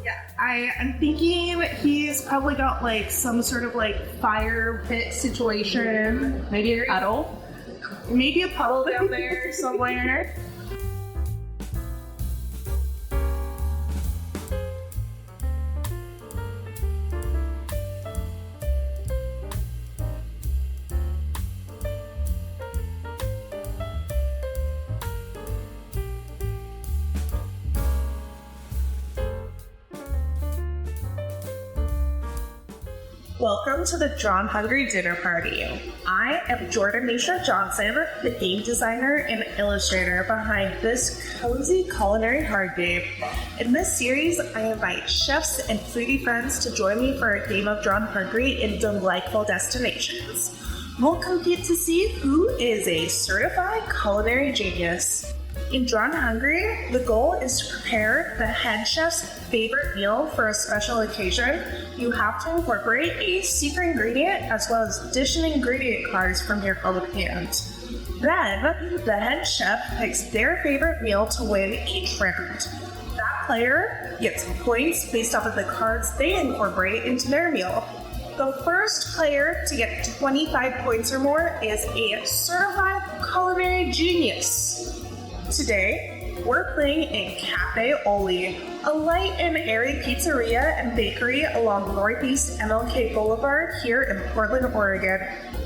Yeah, I'm thinking he's probably got like some sort of like fire pit situation. Maybe a puddle. Maybe a puddle down there somewhere. Welcome to the Drawn Hungry Dinner Party. I am Mishra Johnson, the game designer and illustrator behind this cozy culinary hard game. In this series, I invite chefs and foodie friends to join me for a game of Drawn Hungry in delightful destinations. We'll compete to see who is a certified culinary genius. In Drawn Hungry, the goal is to prepare the head chef's favorite meal for a special occasion. You have to incorporate a secret ingredient as well as dish and ingredient cards from your own hand. Then, the head chef picks their favorite meal to win each round. That player gets points based off of the cards they incorporate into their meal. The first player to get 25 points or more is a certified culinary genius. Today, we're playing in Cafe Oli, a light and airy pizzeria and bakery along Northeast MLK Boulevard here in Portland, Oregon.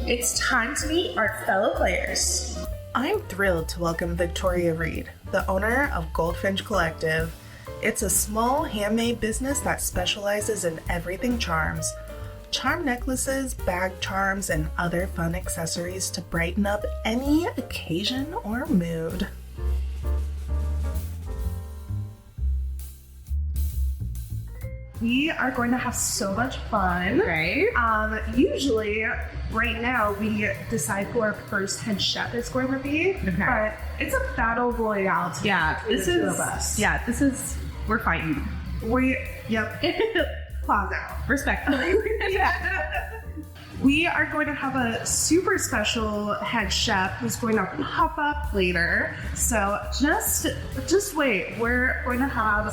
It's time to meet our fellow players. I'm thrilled to welcome Victoria Reid, the owner of Goldfinch Collective. It's a small handmade business that specializes in everything charms. Charm necklaces, bag charms, and other fun accessories to brighten up any occasion or mood. We are going to have so much fun. Right. Usually, right now, we decide who our first head chef is going to be. Okay. But it's a battle royale. This is, we're fighting. Yep. Pause out. Respectfully. Yeah. We are going to have a super special head chef who's going to pop up later. So just wait. We're going to have a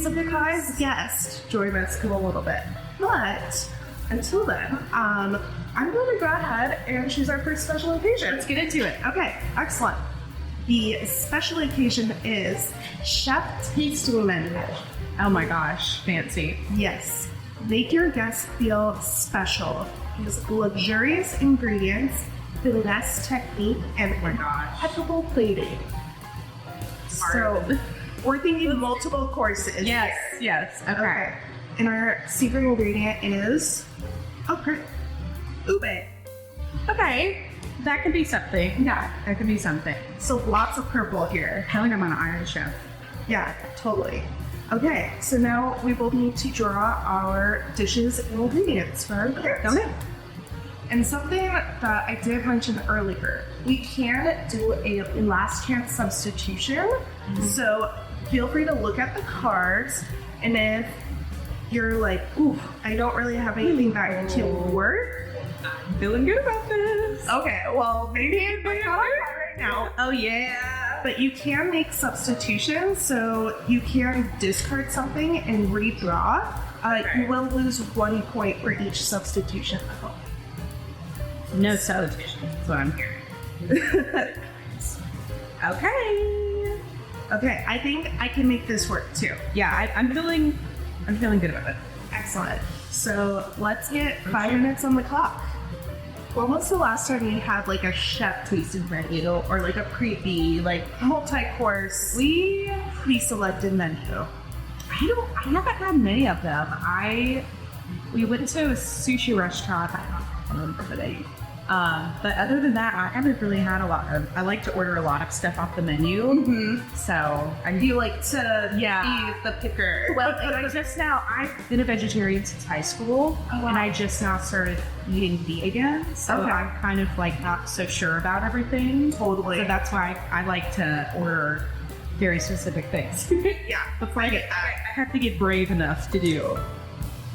surprise guest join us in a little bit. But until then, I'm going to go ahead and choose our first special occasion. Let's get into it. Okay, excellent. The special occasion is Chef Tasting Menu. Oh my gosh, fancy. Yes. Make your guests feel special. Use luxurious ingredients, finesse technique, and impeccable plating. So, we're thinking multiple courses. Yes. Okay. And our secret ingredient is ube. Okay. That could be something. Yeah. That could be something. So lots of purple here. I feel like I'm on an Iron Chef. Yeah, totally. Okay, so now we will need to draw our dishes and ingredients for our pairs. Okay. And something that I did mention earlier, we can do a last chance substitution. Mm-hmm. So feel free to look at the cards, and if you're like, ooh, I don't really have anything that can work, I'm feeling good about this. Okay, well, maybe it's not right now. Oh, yeah. But you can make substitutions, so you can discard something and redraw. You will lose 1 point for each substitution. No substitution. That's what I'm hearing. Okay, I think I can make this work too. Yeah, I'm feeling good about it. Excellent. So let's get 5 minutes on the clock. When was the last time you had like a chef tasting menu or like a preview, like multi-course, pre-selected menu? I haven't had many of them. We went to a sushi restaurant. I don't remember the name. But other than that, I haven't really had a lot of. I like to order a lot of stuff off the menu. Mm-hmm. So I do like to be the picker. Well, I've been a vegetarian since high school, and I just now started eating meat again. So I'm kind of like not so sure about everything. Totally. So that's why I like to order very specific things. Yeah. Before I have to get brave enough to do.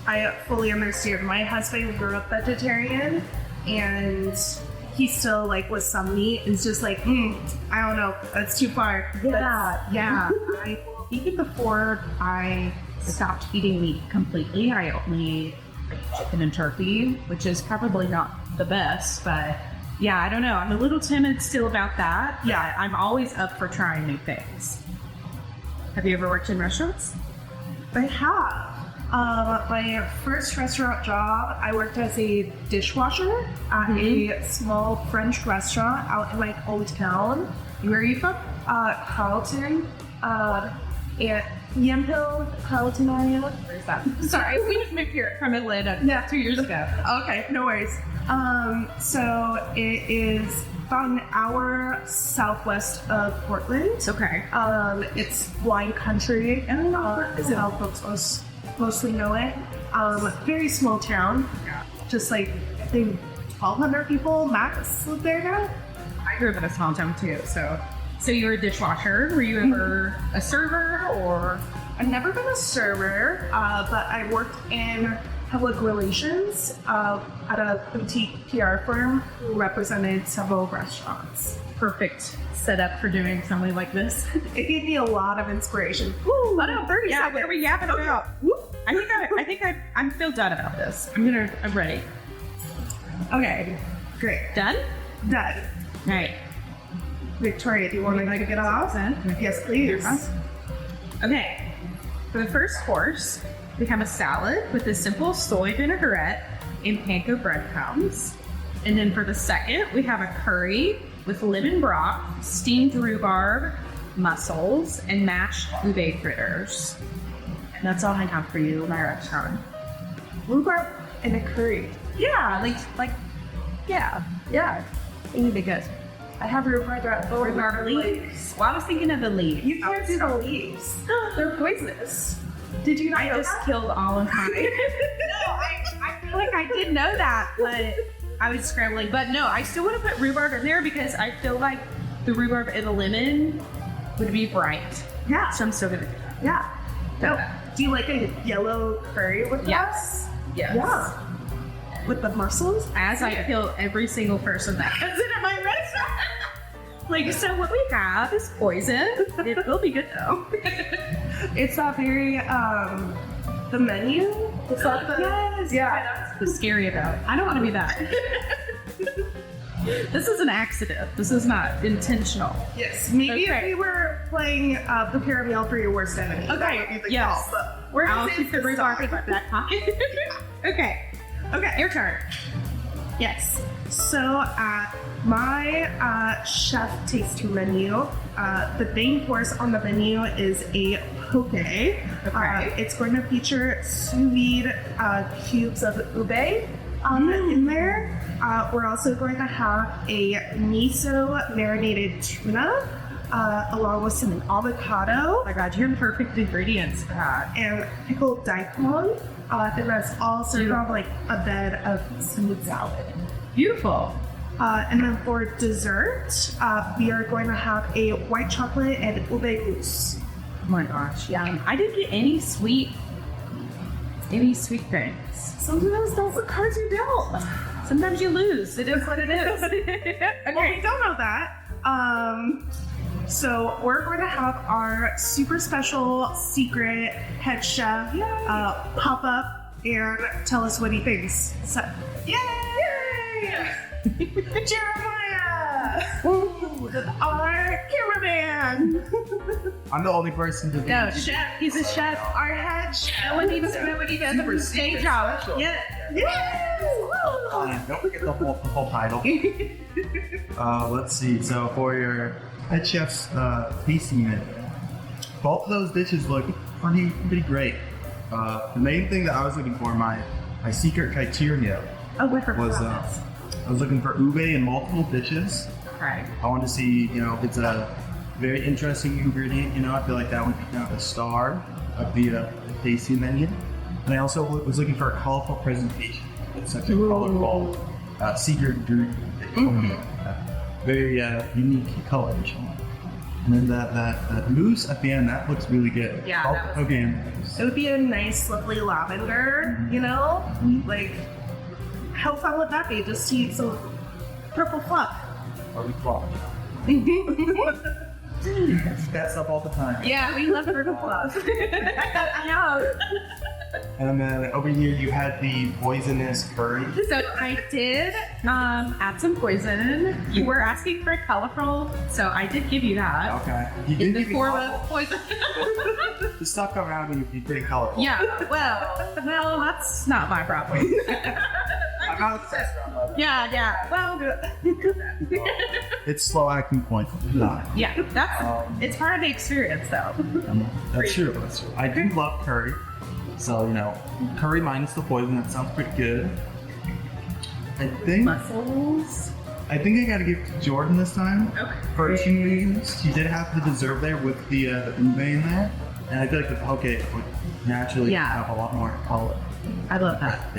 I fully understand. My husband grew up vegetarian, and he still, like, with some meat, is just like, I don't know, that's too far. Yeah. Even before I stopped eating meat completely. I only eat chicken and turkey, which is probably not the best, but yeah, I don't know. I'm a little timid still about that. Yeah, I'm always up for trying new things. Have you ever worked in restaurants? I have. My first restaurant job, I worked as a dishwasher at a small French restaurant out in my hometown. Where are you from? Carlton. And Yamhill, Carlton area. Where's that? Sorry, we just moved here from Atlanta 2 years ago. Okay, no worries. So it is about an hour southwest of Portland. Okay. It's wine country, and is how folks mostly know it. Very small town. Yeah. Just like, I think 1,200 people max live there now. I grew up in a small town too, so you were a dishwasher. Were you ever a server or? I've never been a server, but I worked in public relations at a boutique PR firm who represented several restaurants. Perfect setup for doing something like this. It gave me a lot of inspiration. Woo! I know, 30 seconds. What are we yapping about? I think I'm feel done about this. I'm ready. Okay, great. Done? Done. All right. Victoria, do you want to get off? Yes, please. Okay. For the first course, we have a salad with a simple soy vinaigrette and panko breadcrumbs. And then for the second, we have a curry with lemon broth, steamed rhubarb, mussels, and mashed ube fritters. And that's all I have for you in my restaurant. Rhubarb and a curry. Yeah, yeah. You need to go. I have rhubarb leaves. Well, I was thinking of the leaves. You can't do the leaves. They're poisonous. Did you not know just that? killed all of mine. No, I feel like I did know that, but I was scrambling. But no, I still want to put rhubarb in there because I feel like the rhubarb and the lemon would be bright. Yeah. So I'm still going to do that. Yeah. No. Do you like a yellow curry with that? Yes. Yeah. With the mussels? As I kill every single person that comes into my restaurant. Like, so what we have is poison. It will be good though. It's that very, the menu? It's like the, yes. Yeah. That's what's scary about it. I don't want to be that. This is an accident. This is not intentional. Yes. Maybe if we were playing prepare a meal for your worst enemy. Okay. Yes. I'll keep the rhubarb in my back pocket. Okay. Your turn. Yes. So my chef tasting menu, the main course on the menu is a poke. Okay. It's going to feature sous vide cubes of ube in there. We're also going to have a miso marinated tuna, along with some avocado. Oh my God, you're perfect ingredients for that. And pickled daikon. And that's all served on like a bed of smooth salad. Beautiful. And then for dessert, we are going to have a white chocolate and ube mousse. Oh my gosh, yeah. I didn't get any sweet things. Sometimes those are cards you dealt. Sometimes you lose. It is what it is. Okay. Well, we don't know that. So we're going to have our super special secret head chef pop up and tell us what he thinks. So, yay! Jeremiah! Our cameraman! I'm the only person to do No, chef. He's a chef. Our head chef. No one even know what he does on the stage job. Yeah. Yes! Don't forget the whole title. Let's see. So for your head chef's tasting menu, both of those dishes look pretty great. The main thing that I was looking for, my secret criteria, was I was looking for ube in multiple dishes. Right. I wanted to see, if it's a very interesting ingredient. I feel like that would be kind of a star of the tasting menu. And I also was looking for a colorful presentation. It's such a colorful secret ingredient. Very unique colors. And then that mousse at the end, that looks really good. Yeah. It would be a nice, lovely lavender, Like, how fun would that be? Just to eat some purple fluff. Or we flop. That stuff all the time. Yeah, we love turtle fluff. I know. And then over here you had the poisonous curry. So I did add some poison. You were asking for colorful, so I did give you that. Okay. You In did the give me form colorful. of poison. The stuff around you be pretty colorful. Yeah, well, that's not my problem. I'm not obsessed with that. Yeah, well, It's slow acting point. No. yeah, it's part of the experience, though. That's true. I do love curry. So, curry minus the poison, that sounds pretty good. I think Mussels. I gotta give it to Jordan this time. Okay. For two reasons. She did have the dessert there with the ube in there. And I feel like the poke would naturally have a lot more color. I love that.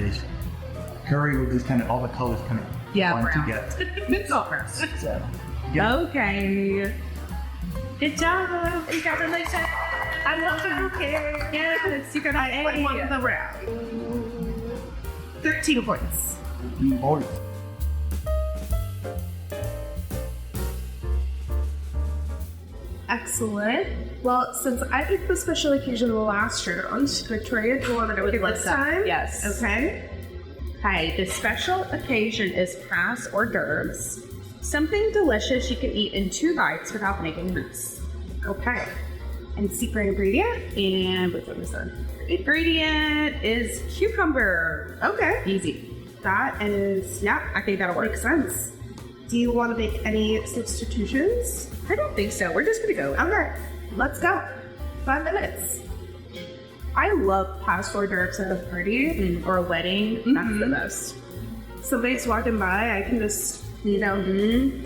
Curry with this kind of, all the colors kind of Yeah, blend brown. together. It's all brown. So, yeah. Okay. Good job. Congratulations. I love it. Okay. Yes, you got an A. Won the round. 13 points. Oh, Excellent. Well, since I picked the special occasion last round, Victoria, do you want to do it this time? Yes. Okay. Okay, the special occasion is past hors d'oeuvres. Something delicious you can eat in 2 bites without making mess. Okay. And secret ingredient? And which one is that? Ingredient is cucumber. Okay. Easy. That is, I think that'll work. makes sense. Do you want to make any substitutions? I don't think so. We're just gonna go. Okay, let's go. 5 minutes. I love past hors d'oeuvres at a party Or a wedding. That's the best. Somebody's walking by, I can just,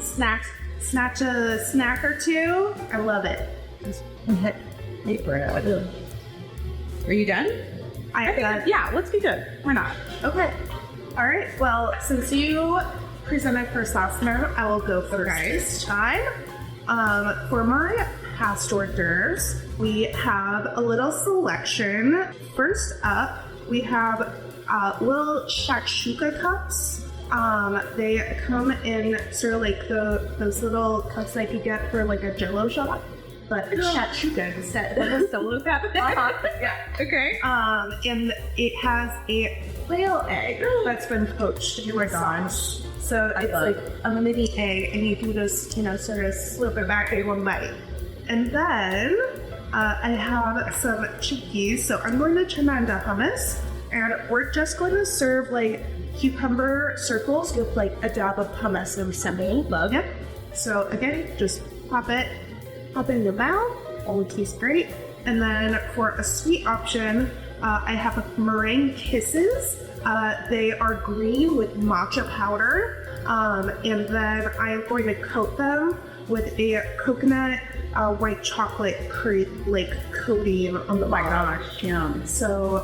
snatch a snack or two. I love it. Hey, Brad. Are you done? I think Yeah, let's be good. Why not? Okay. All right. Well, since you presented for sauce note, I will go first this time. For my past hors d'oeuvres, we have a little selection. First up, we have little shakshuka cups. They come in sort of like those little cups that you get for like a Jello shot, but it's shakshuka instead. A solo cup. Yeah. Okay. And it has a quail egg that's been poached in my sauce. So it's like a mini egg, and you can just, sort of slip it back in one bite. And then I have some chickpeas, so I'm going to turn that into hummus, and we're just going to serve like cucumber circles with like a dab of hummus and something. Love. Yep. So again, just pop it in your mouth. All tastes great. And then for a sweet option, I have meringue kisses. They are green with matcha powder. And then I'm going to coat them with a coconut white chocolate coating on the bottom. Gosh, yum. So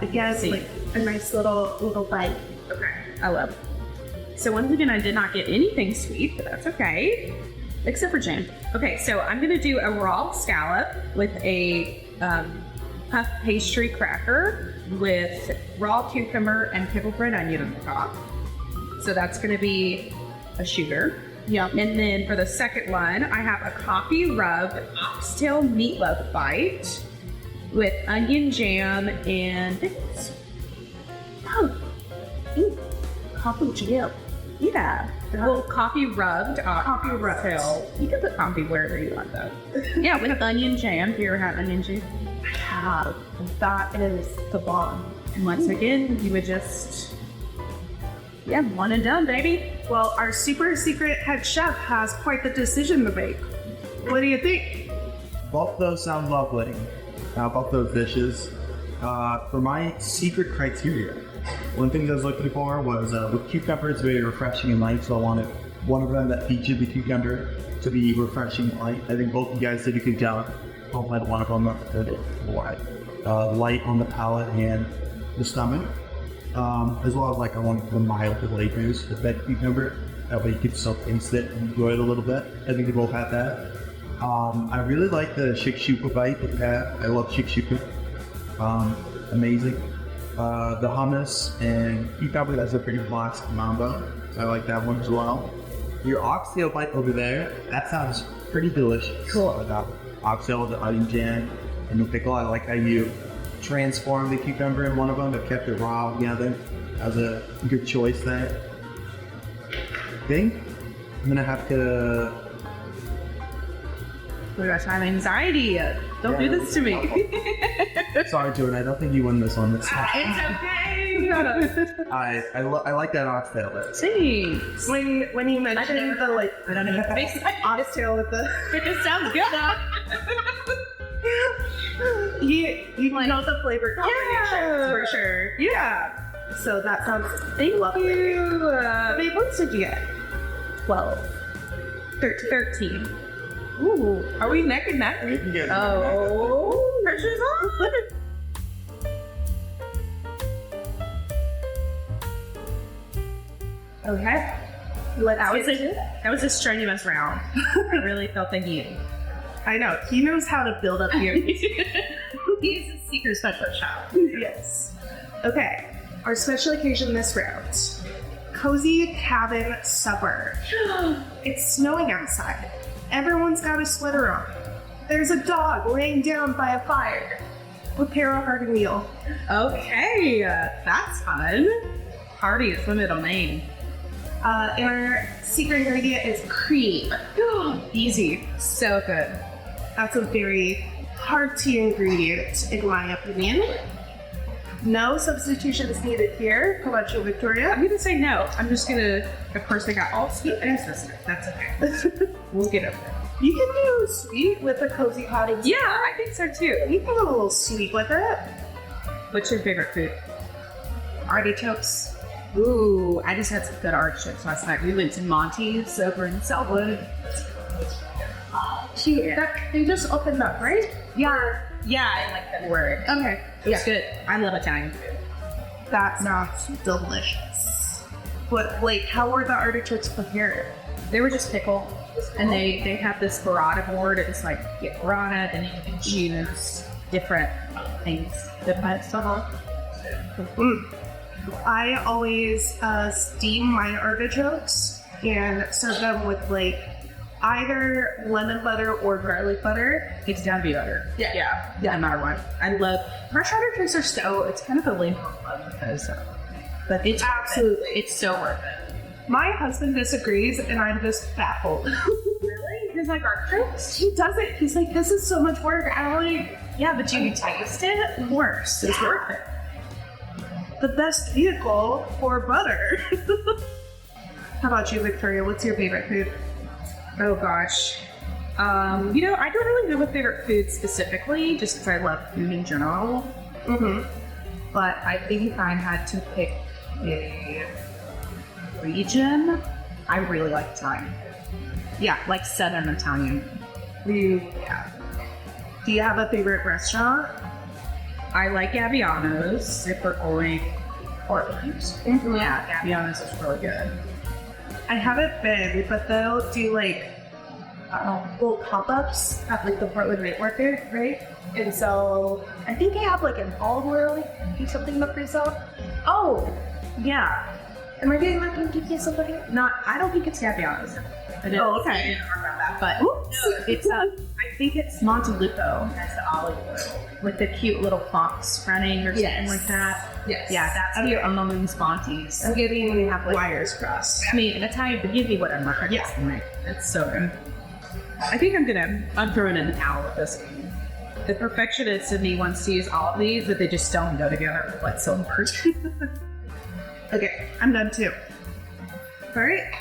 again, like a nice little bite. Okay. I love it. So once again, I did not get anything sweet, but that's okay. Except for jam. Okay, so I'm gonna do a raw scallop with a puff pastry cracker with raw cucumber and pickled red onion on the top. So that's gonna be a shooter. Yep. And then for the second one, I have a coffee rub oxtail meatloaf bite with onion jam and pickles. Oh, ooh, coffee jam. Yeah. Well, coffee rubbed oxtail. You can put coffee wherever you want, though. Yeah, with onion jam. Have you ever had onion jam? I have. That is the bomb. And once again, you would just, one and done, baby. Well, our super secret head chef has quite the decision to make. What do you think? both of those sound lovely. Both those dishes. For my secret criteria, one thing I was looking for was with cucumber, it's very refreshing and light, so I wanted one of them that featured the cucumber to be refreshing and light. I think both of you guys did a good job. Both had one of them light on the palate and the stomach. As well as I wanted the mild flavors with that cucumber. That way you could still taste it and enjoy it a little bit. I think they both had that. I really like the shakshuka bite that you had. I love shakshuka. Amazing. The hummus and cucumber, that's a pretty classic mambo. I like that one as well. Your oxtail bite over there, that sounds pretty delicious. Cool. Without oxtail, the onion jam, and the pickle. I like how you transformed the cucumber in one of them, but kept it raw together. That was a good choice there. I think I'm gonna have to. Oh my gosh, I have anxiety. Don't do this to me. Sorry, Jordan. I don't think you won this one. It's okay. I like that oxtail. But Thanks. When you mentioned the like, I don't know if Makes sense. oxtail with the, It sounds good. you know the flavor combination for sure. Yeah. So that sounds Thank lovely. you. How many points did you get? 12. 13. Ooh, are we neck and neck? Oh, pressure's on. Okay. That was a strenuous round. I really felt the heat. I know. He knows how to build up here. He's a secret special shop. Yes. Okay. Our special occasion this round. Cozy cabin supper. It's snowing outside. Everyone's got a sweater on. There's a dog laying down by a fire. Prepare a hearty meal. Okay, that's fun. Hearty is the middle name. And our secret ingredient is cream. Easy. So good. That's a very hearty ingredient, in my opinion. No substitutions needed here. How about you, Victoria? I'm gonna say no. I'm just gonna, of course, I got all sweet and sister. That's okay. We'll get over it. You can do sweet with a cozy hottie. Yeah, I think so too. You can go a little sweet with it. What's your favorite food? Artichokes. Ooh, I just had some good artichokes last night. We went to Monty's over in Selwood. They just opened up, right? Yeah, in like February. Okay. It's good. I love Italian food. That sounds delicious. But, like, how were the artichokes prepared? They were just pickled, and they have this burrata board. It's like you get burrata, then you can choose different things. I always steam my artichokes and serve them with, like, either lemon butter or garlic butter. It's gotta be butter. Yeah. No matter what. I love fresh artichokes are so. It's kind of a labor of love because, but it's Absolutely. it's so worth it. My husband disagrees, and I'm just baffled. Really? He's like artichokes? He doesn't. He's like, this is so much work. I'm like, Yeah, but you taste it. Worse. It's worth it. the best vehicle for butter. How about you, Victoria? What's your favorite food? Oh gosh. I don't really have a favorite food specifically, just because I love food in general. Mm-hmm. But I think if I had to pick a region, I really like Italian. Yeah, like Southern Italian. Yeah. Do you have a favorite restaurant? I like Gabbiano's if we're going Portland. Mm-hmm. Yeah, Gabbiano's is really good. I haven't been, but they'll do like little pop-ups at like the Portland Night Market, right? And so I think they have like an olive oil, like, do something up for yourself. Oh, yeah. Am I getting that pinky somebody? I don't think it's Gabbiano's. Oh, okay. But it's I think it's Montelupo has the olive oil with the cute little fox running or something like that. Yes. Yeah, that's your among Sponties. I'm getting We have like wires crossed. I mean, in Italian, but give me whatever. Yeah. It's so good. I think I'm throwing in the towel with this one. The perfectionist in me wants to use all of these, but they just don't go together whatsoever. Okay, I'm done too. All right.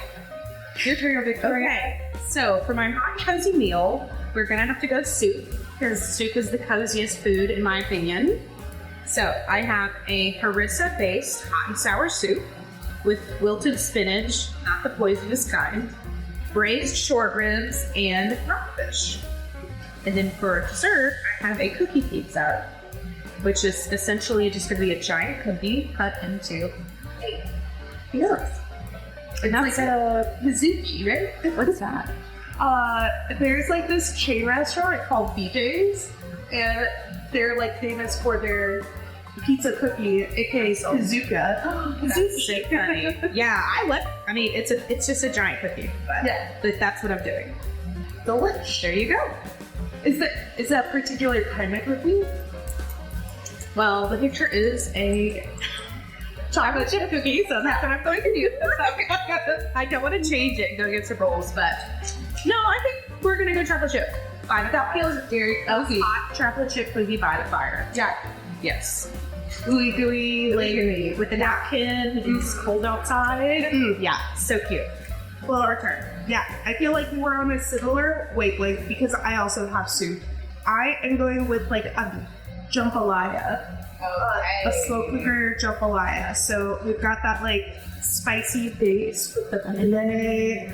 Your turn, Victoria. Okay, so for my hot cozy meal, we're gonna have to go soup, because soup is the coziest food in my opinion. So I have a harissa-based hot and sour soup with wilted spinach, not the poisonous kind, braised short ribs, and rockfish. And then for dessert, I have a cookie pizza, which is essentially just gonna be a giant cookie cut into pieces. And that's like a Mizuki, right? What is that? there's like this chain restaurant called BJ's, and they're like famous for their pizza cookie, aka Kazuka. That's so funny. Yeah, I mean, it's just a giant cookie, but that's what I'm doing. Delish. There you go. Is that particular kind of cookie? Well, the picture is a chocolate chip cookie, so that's what I'm going to use. I don't want to change it and go against the rules, but no, I think we're going to go chocolate chip. That feels very cozy. Hot chocolate chip cookie by the fire. Yeah. Yes. Ooey gooey, like with the napkin. It's cold outside. Yeah, so cute. Well, our turn. Yeah, I feel like we're on a similar wavelength because I also have soup. I am going with like a jambalaya. A slow cooker jambalaya. So we've got that like spicy base with the penne,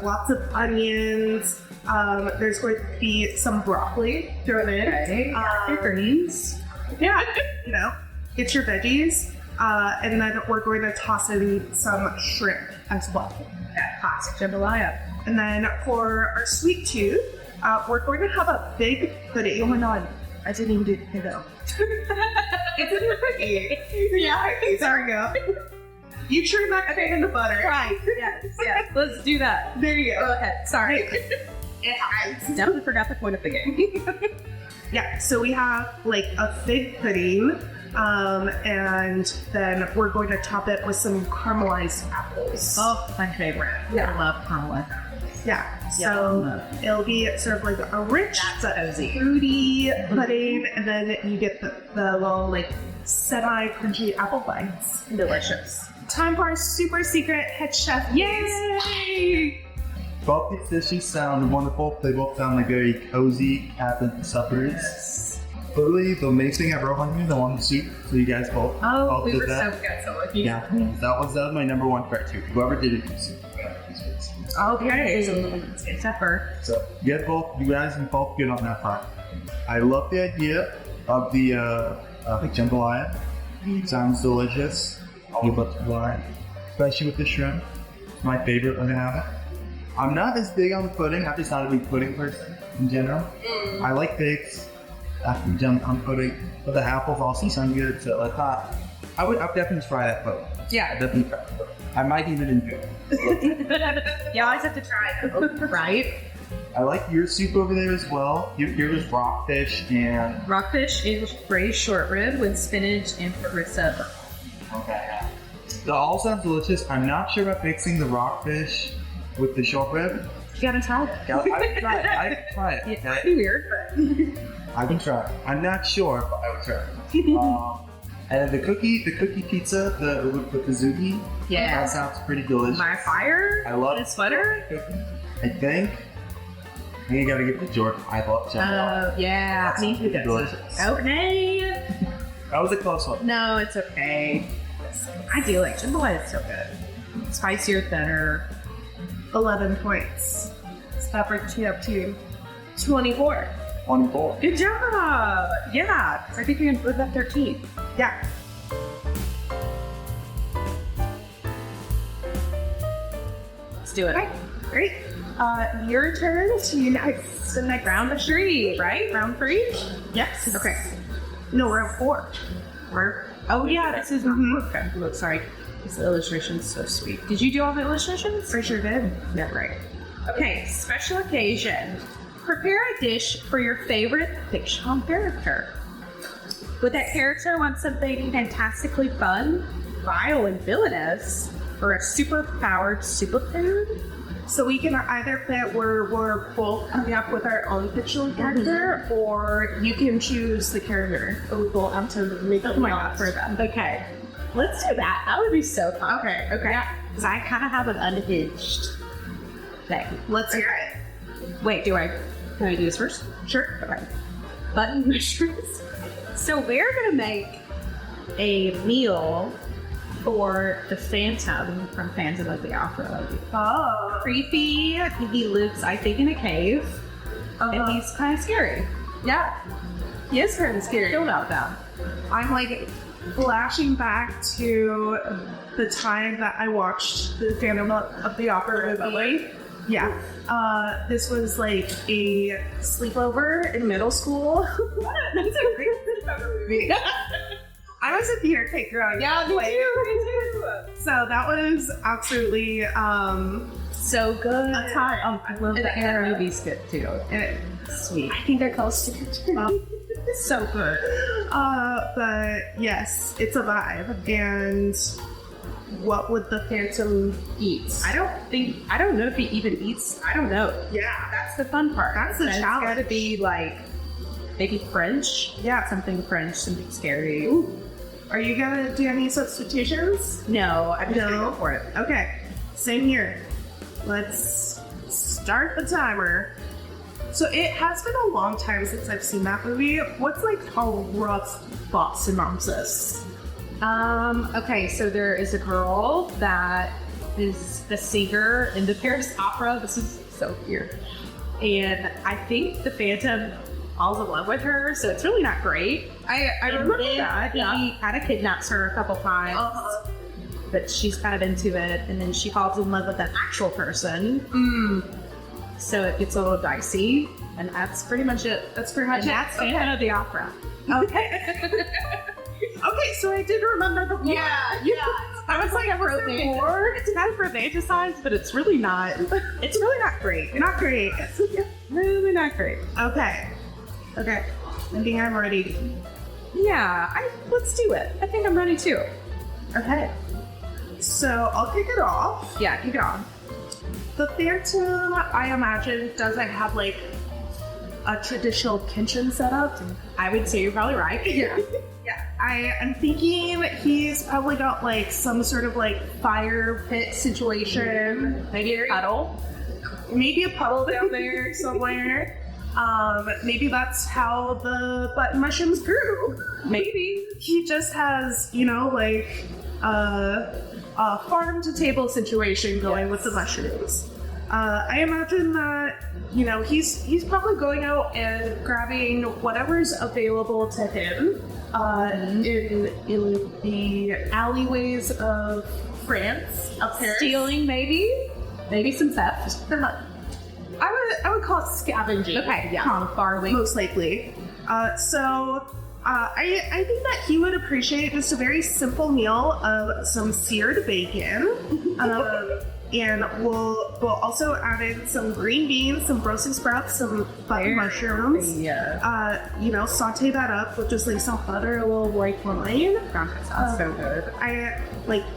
lots of onions. There's going to be some broccoli thrown in. Okay. Greens. Yeah, you know, get your veggies. And then we're going to toss in some shrimp as well. Yeah, classic jambalaya. And then for our sweet tooth, we're going to have a big pudding. Oh my god, I didn't even do the though. It's in the cookie. Yeah, there we go. You turn that cookie into butter. Right, yes. Let's do that. There you go. Go ahead. Sorry. I definitely forgot the point of the game. Yeah, so we have like a fig pudding, and then we're going to top it with some caramelized apples. Oh, my favorite. Yeah. I love caramel. Yeah, so it'll be sort of like a rich, fruity pudding, and then you get the little like semi-crunchy apple bites. Delicious. Time for our super secret head chef. Yay! Both these dishes sound wonderful. They both sound like very cozy cabin suppers. Literally, the main thing I wrote on here, the one soup. So you guys both we did were that. so good. So lucky. Yeah, that was my number one criteria. Whoever did it, soup. Okay, except for. So you guys can both get on that part. I love the idea of the jambalaya. Sounds delicious. I love jambalaya, especially with the shrimp. It's my favorite when I have it. I'm not as big on pudding. I'm just not a big pudding person in general. I like figs. I can jump on pudding, but the apples also sound good. So I thought I would definitely try that pudding. Yeah. Definitely try it. I might even enjoy it. You always have to try it, right? I like your soup over there as well. Here was rockfish and... Rockfish is braised short rib with spinach and harissa. Okay. That all sounds delicious. I'm not sure about mixing the rockfish with the short rib. You gotta try it. I can try it. It's pretty weird, but... I can try it. I'm not sure, but I would try it. And the cookie pizza, with the zoogie. Yeah. That sounds pretty delicious. My fire? I love the sweater? I think you gotta get the Jordan. I love jambalaya. Yeah. Me too. Delicious. Okay. That was a close one. No, it's okay. I do like jambalaya. It's so good. Spicier, thinner. 11 points. So that brings you up to 24. 24. Good job. Yeah. I think you can put that 13. Yeah. Let's do it. Okay, great. Your turn to next. The next Round 3, right? Round 3? Yes. Okay. No, round 4. Oh, yeah, this is okay. Look, sorry. This illustration's so sweet. Did you do all the illustrations? I sure did. Yeah, right. Okay, special occasion. Prepare a dish for your favorite fictional character. Would that character want something fantastically fun, vile, and villainous, or a super-powered superfood? So we can either play it where we're both coming up with our own fictional character, or you can choose the character. So we both have to make a lot for them. Okay. Let's do that. That would be so fun. Okay. Yeah, because I kind of have an unhinged thing. Let's hear it. Wait, can I do this first? Sure. Okay. Button mushrooms. So we're going to make a meal for the Phantom from Phantom of the Opera. Oh. Creepy. He lives, I think, in a cave. And he's kind of scary. Yeah. He is kind of scary. Feel about that. I'm like flashing back to the time that I watched the Phantom of the Opera movie. Yeah. This was like a sleepover in middle school. What? That's a great sleepover movie. I was a theater taker on Yeah, me too. So that was absolutely So good. A time. I love the Arrow biscuit too. It's sweet. I think they're close to So good. but yes, it's a vibe. And what would the Phantom eat? I don't know if he even eats. I don't know. Yeah, That's the fun part. That's the It's challenge. gotta be like maybe French. Yeah. Something French, something scary. Ooh. Are you gonna do any substitutions? No, I'm just gonna No. go for it. Okay, same here. Let's start the timer. So it has been a long time since I've seen that movie. What's like a rough box synopsis? Okay, so there is a girl that is the singer in the Paris Opera. This is so weird. And I think the Phantom falls in love with her, so it's really not great. I remember that. He kind of kidnaps her a couple times, but she's kind of into it, and then she falls in love with an actual person. So it gets a little dicey, and that's pretty much it. That's pretty much And it. that's Phantom of the Opera. Okay. Okay, so I did remember the plot. I was like, it's kind of romanticized, but it's really not. It's really not great. Not great. Really not great. Okay. I think I'm ready. Yeah, let's do it. I think I'm ready too. Okay. So I'll kick it off. Yeah, keep it on. The Phantom, I imagine, doesn't have like a traditional kitchen setup. I would say you're probably right. Yeah. I'm thinking he's probably got like some sort of like fire pit situation. Maybe a puddle. Maybe a puddle down there somewhere. Maybe that's how the button mushrooms grew. Maybe. He just has, like a farm to table situation going with the mushrooms. I imagine that, he's probably going out and grabbing whatever's available to him in the alleyways of France, of Paris. Stealing, maybe some theft. I would call it scavenging. Okay, yeah. Borrowing. Most likely. I think that he would appreciate just a very simple meal of some seared bacon. And we'll also add in some green beans, some Brussels sprouts, some button mushrooms. Yeah. Saute that up with just like salt, butter, a little white wine. Gosh, that sounds so good. I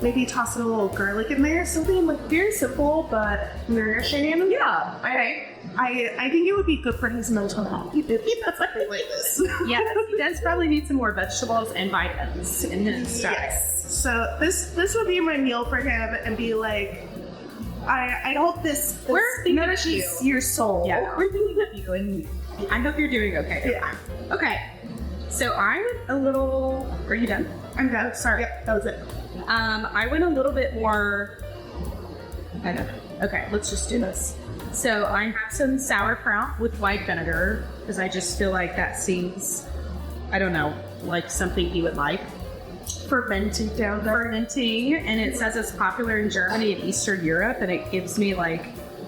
maybe toss in a little garlic in there. Something like very simple but nourishing. Yeah. Okay. I think it would be good for his mental health. That's like this. Yeah, he does probably need some more vegetables and vitamins in his diet. Yes. So this would be my meal for him, and be like, I hope this nourishes your soul. Yeah, we're thinking of you, and I hope you're doing okay. Yeah. Okay. So I went a little. Are you done? I'm done. Sorry. Yep, that was it. I went a little bit more. I don't know. Okay, let's just do this. So I have some sauerkraut with white vinegar because I just feel like that seems, I don't know, like something he would like. Fermenting down there. Fermenting, and it says it's popular in Germany and Eastern Europe, and it gives me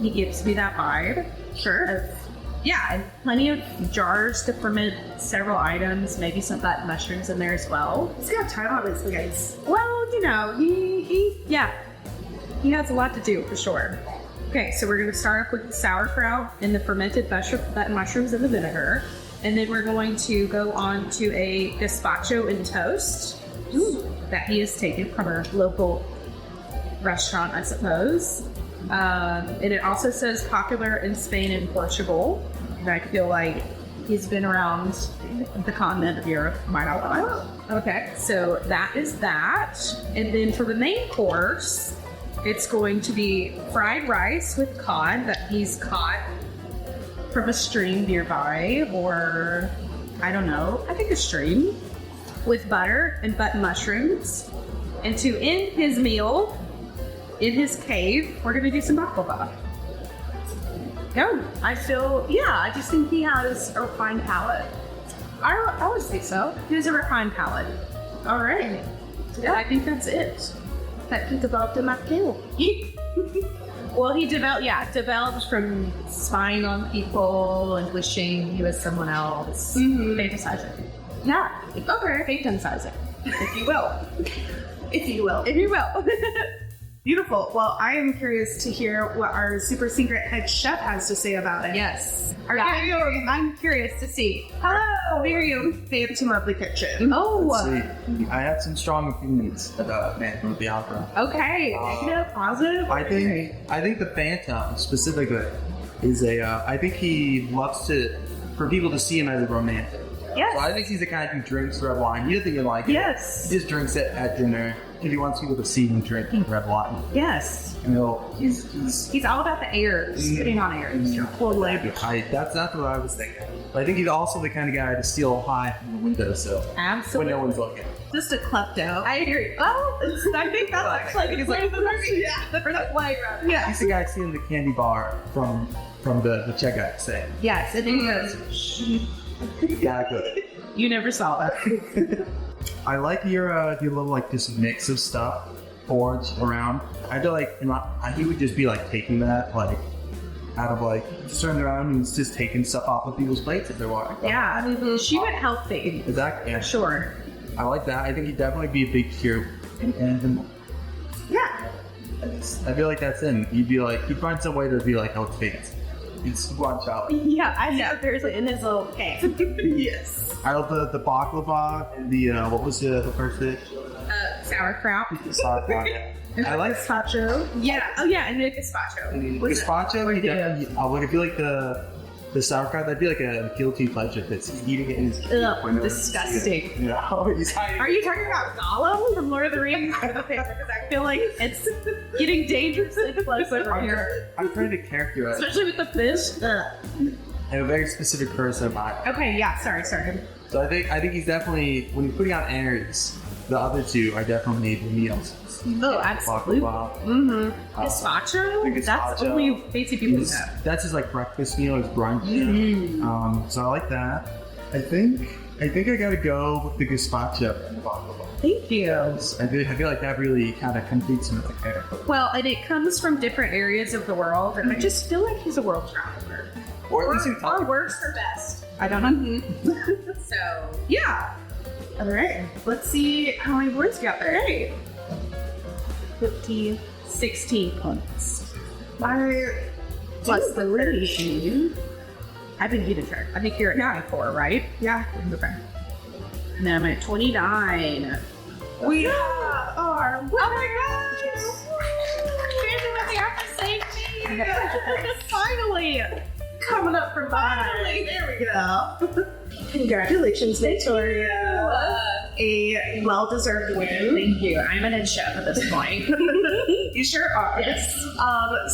he gives me that vibe. Sure. And plenty of jars to ferment several items, maybe some button mushrooms in there as well. He's got time on his hands. Well, he has a lot to do for sure. Okay, so we're going to start off with the sauerkraut and the fermented button mushrooms and the vinegar, and then we're going to go on to a gazpacho and toast that he has taken from a local restaurant, I suppose. And it also says popular in Spain and Portugal, and I feel like he's been around the continent of Europe quite a while. Okay, so that is that. And then for the main course, it's going to be fried rice with cod that he's caught from a stream nearby, or I don't know, I think a stream, with butter and button mushrooms. And to end his meal, in his cave, we're going to do some baklava. Go. I just think he has a refined palate. I would say so. He has a refined palate. All right. Yeah, I think that's it. That he developed in that too. Well, he developed from spying on people and wishing he was someone else. Fantasizing. Yeah. Okay. Fantasizing, if you will. If you will. Beautiful. Well, I am curious to hear what our super secret head chef has to say about it. Yes. I'm curious to see. Hello, here you fancy lovely kitchen. Oh. Let's see. I have some strong opinions about Man with the Opera. Okay. Negative, positive. I think the Phantom specifically is I think he loves for people to see him as a romantic. Yes. So I think he's the kind who drinks red wine. He doesn't even like it. Yes. He just drinks it at dinner. If he wants people to see him drink red wine. Yes. And He's all about the airs. Putting on airs. that's what I was thinking. But I think he's also the kind of guy to steal high from the window, so Absolutely. when no one's looking. Just a klepto. I agree. Well, I think that's actually the point of the movie. Yeah. The playground. Yeah. He's the guy seeing the candy bar from the checkout saying. Yes, and then he goes, Yeah, good. You never saw that. I like your little like this mix of stuff forged around. I feel like he would just be like taking that like out of like just turning around and just taking stuff off of people's plates if they're walking. yeah, she went healthy. Exactly. Yeah. Sure. I like that. I think he'd definitely be a big cheer. And Yeah. I feel like that's him. He'd find some way to be like, oh, it's fake. It's guanciale. Yeah, I know. There's in his little cake. Yes. I love the baklava and the what was the first dish? Sauerkraut. Sauerkraut. I like Gazpacho. Yeah. Oh, yeah, and the gazpacho. gazpacho. I feel like the sauerkraut. That'd be like a guilty pleasure if it's eating it in his. Ugh, disgusting. No, he's hiding. Are you talking about Gollum from Lord of the Rings? Because I feel like it's getting dangerously close over here. I'm trying to characterize. Especially with the fish. I have a very specific person in mind. Okay, yeah, sorry. So I think he's definitely when he's putting out airs. The other two are definitely the meals. Oh, absolutely. Baklava. Gazpacho? The That's gazpacho. only fancy people have. That's his like breakfast meal, his brunch. So I like that. I think I gotta go with the gazpacho and the baklava. Thank you. I feel like that really kind of completes him as a character. Well, and it comes from different areas of the world, and I just feel like he's a world traveler. Or at least he Or worse or best. I don't know. So, yeah. All right. Let's see how many words we got there. Hey. 15, 16 points. Plus the rating. I've been keeping track. I think you're at 24, right? Yeah. Okay. And I'm at 29. We have our Oh my gosh! You're doing the after safety. finally coming up from finally. There we go. Congratulations, Victoria. A well-deserved win. Thank you. I'm an head chef at this point. You sure are. Yes.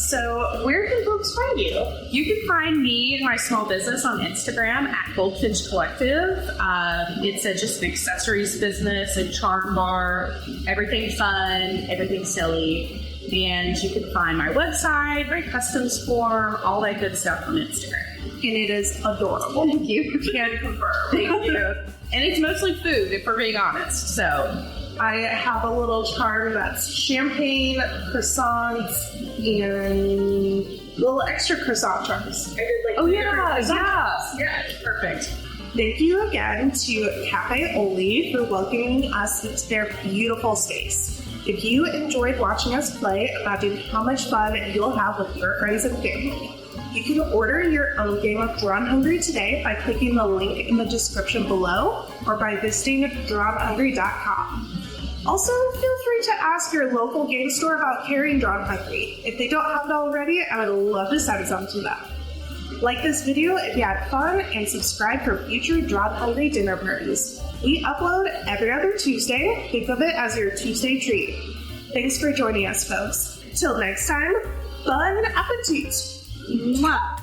So where can folks find you? You can find me and my small business on Instagram at Goldfinch Collective. It's just an accessories business, a charm bar, everything fun, everything silly. And you can find my website, my customs form, all that good stuff on Instagram. And it is adorable. Thank you. Can confirm. Thank you. And it's mostly food, if we're being honest. So I have a little charm that's champagne, croissants, and little extra croissant charms. I did like oh different yeah, croissants. yeah, perfect. Thank you again to Cafe Oli for welcoming us into their beautiful space. If you enjoyed watching us play, imagine how much fun you'll have with your friends and family. You can order your own game of Drawn Hungry today by clicking the link in the description below or by visiting drawnhungry.com. Also, feel free to ask your local game store about carrying Drawn Hungry. If they don't have it already, I would love to send some to them. Like this video if you had fun and subscribe for future Drawn Hungry dinner parties. We upload every other Tuesday. Think of it as your Tuesday treat. Thanks for joining us, folks. Till next time, bon appetit! Mwah.